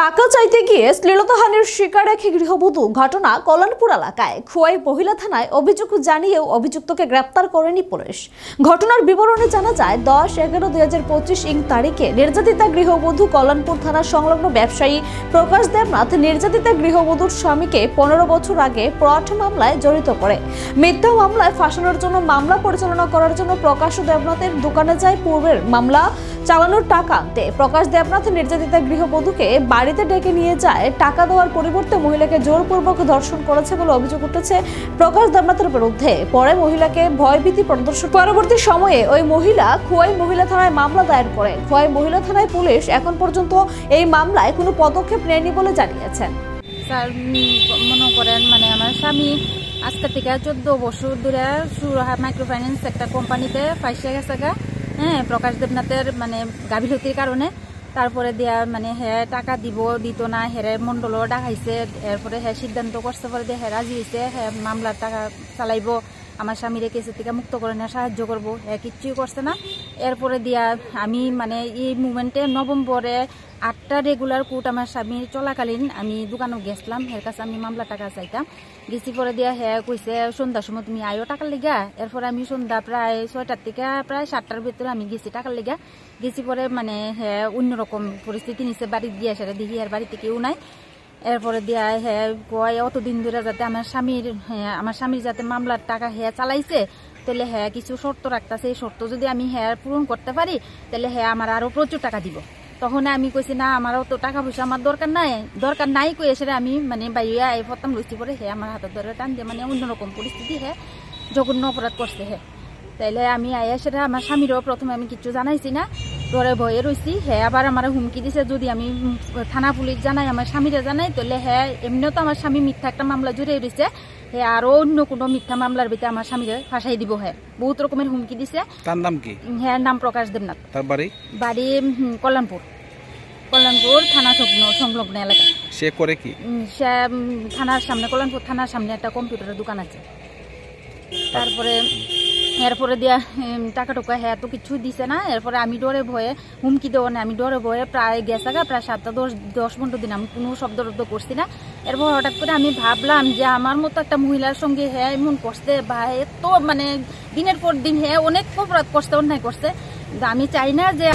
টাকা চাইতে গিয়ে শ্লীলতাহানির শিকার এক গৃহবধূ ঘটনা কল্যাণপুর এলাকায় খোয়াই মহিলা থানায় অভিযোগ জানিয়েও অভিযুক্তকে গ্রেপ্তার করেনি পুলিশ। ঘটনার বিবরণে জানা যায় 10/11/2025 তারিখে নির্যাতিতা গৃহবধূ কল্যাণপুর থানা সংলগ্ন ব্যবসায়ী প্রকাশ দেবনাথ নির্যাতিতা গৃহবধূর স্বামীকে 15 বছর আগে প্লট মামলায় জড়িত করে মিথ্যা মামলায় ফাঁসানোর জন্য মামলা পরিচালনা করার জন্য প্রকাশ দেবনাথের দোকানে যায়। পূর্বের মামলা চালানোর টাকা আনতে প্রকাশ দেবনাথ নির্যাতিতা গৃহবধূকে বাড়িতে ডেকে নিয়ে যায়। টাকা দেওয়ার পরিবর্তে মহিলাকে জোরপূর্বক ধর্ষণ করেছে বলে অভিযোগ উঠেছে প্রকাশ দেবনাথের বিরুদ্ধে। পরে মহিলাকে ভয়ভীতি প্রদর্শন পরবর্তী সময়ে ওই মহিলা খোয়াই মহিলা থানায় মামলা দায়ের করেন। খোয়াই মহিলা থানায় পুলিশ এখন পর্যন্ত এই মামলায় কোনো পদক্ষেপ নেয়নি বলে জানিয়েছেন। স্যার মনে করেন আমার স্বামী আজকে থেকে 14 বছর ধরে সুরাহা মাইক্রো ফাইন্যান্স একটা কোম্পানিতে ফাইসে গেছে প্রকাশ দেবনাথের গাফিলতির কারণে। তারপরে দিয়া হ্যাঁ টাকা দিত না, হেরে মন্ডলও ডাকাইছে। এরপরে হ্যাঁ সিদ্ধান্ত করছে, পরে দিয়ে হ্যাঁ রাজি হয়েছে, হ্যাঁ মামলার টাকা চালাইব, আমার স্বামীরে কেসের থেকে মুক্ত করে নেওয়া সাহায্য করবো। হ্যাঁ কিচ্ছুই করছে না। এরপরে দিয়া আমি এই মুভমেন্টে নভেম্বরে 8টা রেগুলার কোর্ট আমার স্বামীর চলাকালীন আমি দোকানে গেছিলাম, এর কাছে আমি মামলা টাকা চাইতাম। গেছি পরে দিয়া হ্যাঁ কইছে সন্ধ্যার সময় তুমি আয়ো টাকার লেগা। এরপরে আমি সন্ধ্যা প্রায় 6টার থেকে প্রায় 7টার ভিতরে আমি গেছি টাকার লেগা। গেছি পরে হ্যাঁ অন্যরকম পরিস্থিতি নিচে বাড়ি দিয়ে সেটা দেখি আর বাড়িতে কেউ নাই। এরপরে দিয়া হ্যাঁ কয় অতদিন ধরে যাতে আমার স্বামীর যাতে মামলার টাকা হ্যাঁ চালাইছে, তাহলে হ্যাঁ কিছু শর্ত রাখতেছে। এই শর্ত যদি আমি হ্যাঁ পূরণ করতে পারি তাহলে হ্যাঁ আমার আরো প্রচুর টাকা দিব। তখন আমি কইছি না, আমারও তো টাকা পয়সা আমার দরকার নাই কই এসে আমি বাইয়া এই প্রথম লইছি পরে হ্যাঁ আমার হাতের ধরে টান দিয়ে অন্যরকম পরিস্থিতি হ্যাঁ জঘন্য অপরাধ করছে হ্যাঁ। তাইলে আমি আয়া সেটা আমার স্বামীরও প্রথমে আমি কিছু জানাইছি না, ডরে ভয়ে রয়েছি। হ্যাঁ আবার আমার হুমকি দিছে যদি আমি থানা পুলিশ জানাই, আমার স্বামীরা জানাই, তাহলে হ্যাঁ এমনিও তো আমার স্বামী মিথ্যা একটা মামলা জড়িয়ে রয়েছে, হ্যাঁ আরো অন্য কোনো মিথ্যা মামলার ভিতরে আমার স্বামীরা ফাঁসাই দিব। হ্যাঁ বহুত রকমের হুমকি দিছে। তার নাম কি? হ্যাঁ নাম প্রকাশ দেবনাথ। তার বাড়ি কল্যাণপুর থানা সংলগ্ন এলাকা। সে করে কি? সে থানার সামনে, কল্যাণপুর থানার সামনে একটা কম্পিউটারের দোকান আছে। তারপরে এরপরে দিয়া টাকা টোকা হ্যাঁ তো কিছু দিছে না। এরপরে আমি ডরে ভয়ে হুমকি দেওয়া না, আমি ডরে ভয়ে প্রায় গেছে প্রায় 7-10 দিন আমি কোনো শব্দ করছি না। এরপর হঠাৎ করে আমি ভাবলাম যে আমার মতো একটা মহিলার সঙ্গে হ্যাঁ এমন করছে বা এত দিনের পর দিন হ্যাঁ অনেক অপরাধ করছে, অন্যায় করছে। আমি চাই না যে